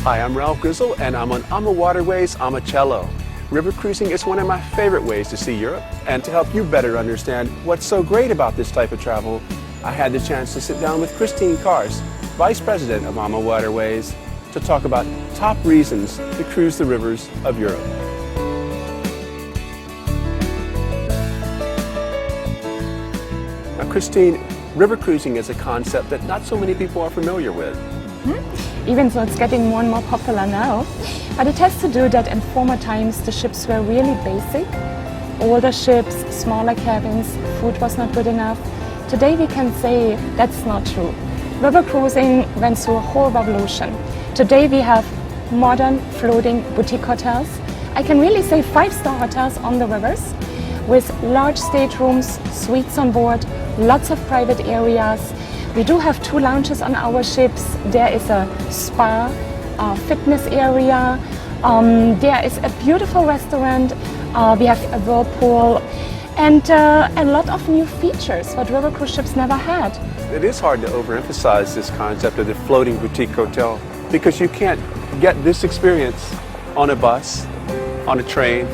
Hi, I'm Ralph Grizzle and I'm on AMA Waterways Amacello. River cruising is one of my favorite ways to see Europe, and to help you better understand what's so great about this type of travel, I had the chance to sit down with Christine Kars, Vice President of AMA Waterways, to talk about top reasons to cruise the rivers of Europe. Now, Christine, river cruising is a concept that not so many people are familiar with. Even though it's getting more and more popular now. But it has to do that in former times the ships were really basic. Older ships, smaller cabins, food was not good enough. Today we can say that's not true. River cruising went through a whole revolution. Today we have modern floating boutique hotels. I can really say 5-star hotels on the rivers with large staterooms, suites on board, lots of private areas. We do have 2 lounges on our ships. There is a spa, a fitness area. There is a beautiful restaurant. We have a whirlpool and a lot of new features what river cruise ships never had. It is hard to overemphasize this concept of the floating boutique hotel because you can't get this experience on a bus, on a train,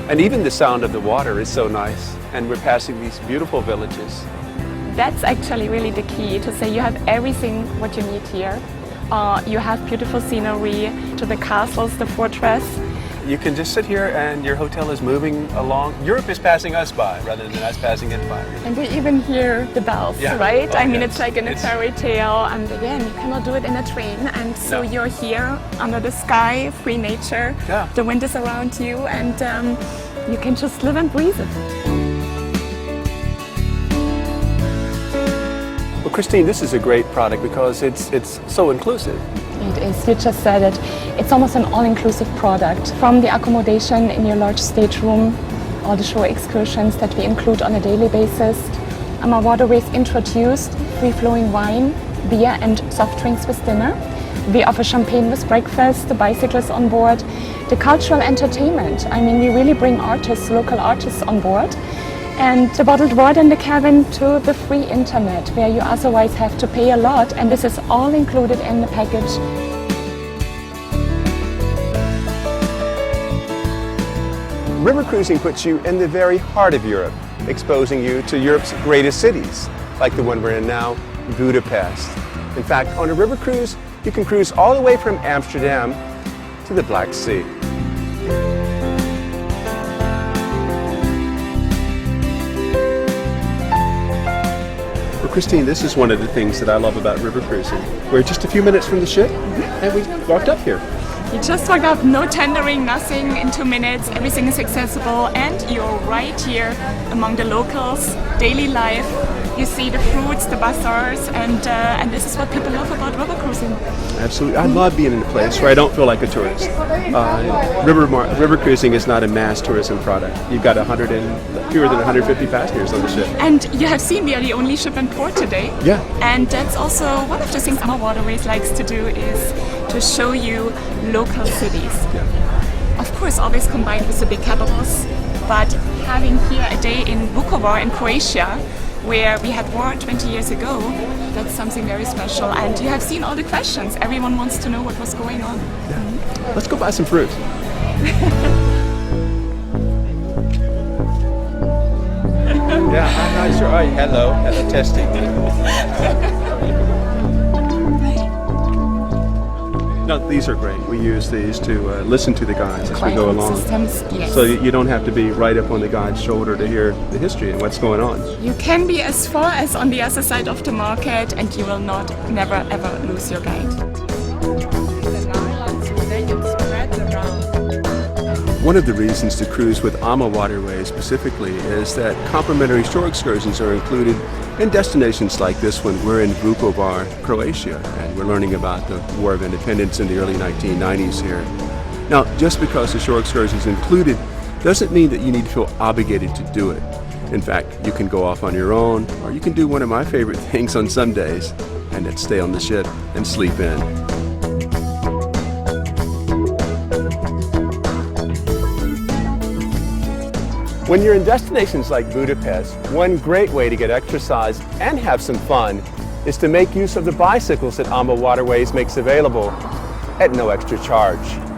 and even the sound of the water is so nice. And we're passing these beautiful villages. That's actually really the key, to say you have everything what you need here. You have beautiful scenery, to the castles, the fortress. You can just sit here and your hotel is moving along. Europe is passing us by rather than us passing it by. And we even hear the bells, yeah. right? Oh, I mean, yeah. it's like in a fairy tale. And again, you cannot do it in a train. And so you're here under the sky, free nature. Yeah. The wind is around you and you can just live and breathe it. Well, Christine, this is a great product because it's so inclusive. It is, you just said it. It's almost an all-inclusive product. From the accommodation in your large stateroom, all the shore excursions that we include on a daily basis. AMA Waterways introduced free-flowing wine, beer and soft drinks with dinner. We offer champagne with breakfast, the bicycles on board, the cultural entertainment. I mean, we really bring artists, local artists on board. And the bottled water in the cabin to the free internet, where you otherwise have to pay a lot, and this is all included in the package. River cruising puts you in the very heart of Europe, exposing you to Europe's greatest cities, like the one we're in now, Budapest. In fact, on a river cruise, you can cruise all the way from Amsterdam to the Black Sea. Christine, this is one of the things that I love about river cruising. We're just a few minutes from the ship and we walked up here. You just walked up, no tendering, nothing, in 2 minutes, everything is accessible and you're right here among the locals, daily life. You see the fruits, the bazaars, and this is what people love about river cruising. Absolutely. I love being in a place where I don't feel like a tourist. River cruising is not a mass tourism product. You've got fewer than 150 passengers on the ship. And you have seen we are the only ship in port today. Yeah. And that's also one of the things AMA Waterways likes to do, is to show you local cities. Yeah. Of course, always combined with the big capitals, but having here a day in Vukovar in Croatia, where we had war 20 years ago, that's something very special. And you have seen all the questions. Everyone wants to know what was going on. Yeah. Let's go buy some fruit. Yeah, I'm not sure. Oh, hello, testing. No, these are great. We use these to listen to the guides as we go along. Systems, yes. So you don't have to be right up on the guide's shoulder to hear the history and what's going on. You can be as far as on the other side of the market and you will never ever lose your guide. One of the reasons to cruise with AMA Waterways specifically is that complimentary shore excursions are included in destinations like this one. We're in Vukovar, Croatia, and we're learning about the War of Independence in the early 1990s here. Now, just because the shore excursion is included doesn't mean that you need to feel obligated to do it. In fact, you can go off on your own, or you can do one of my favorite things on some days, and that's stay on the ship and sleep in. When you're in destinations like Budapest, one great way to get exercise and have some fun is to make use of the bicycles that AMA Waterways makes available. at no extra charge.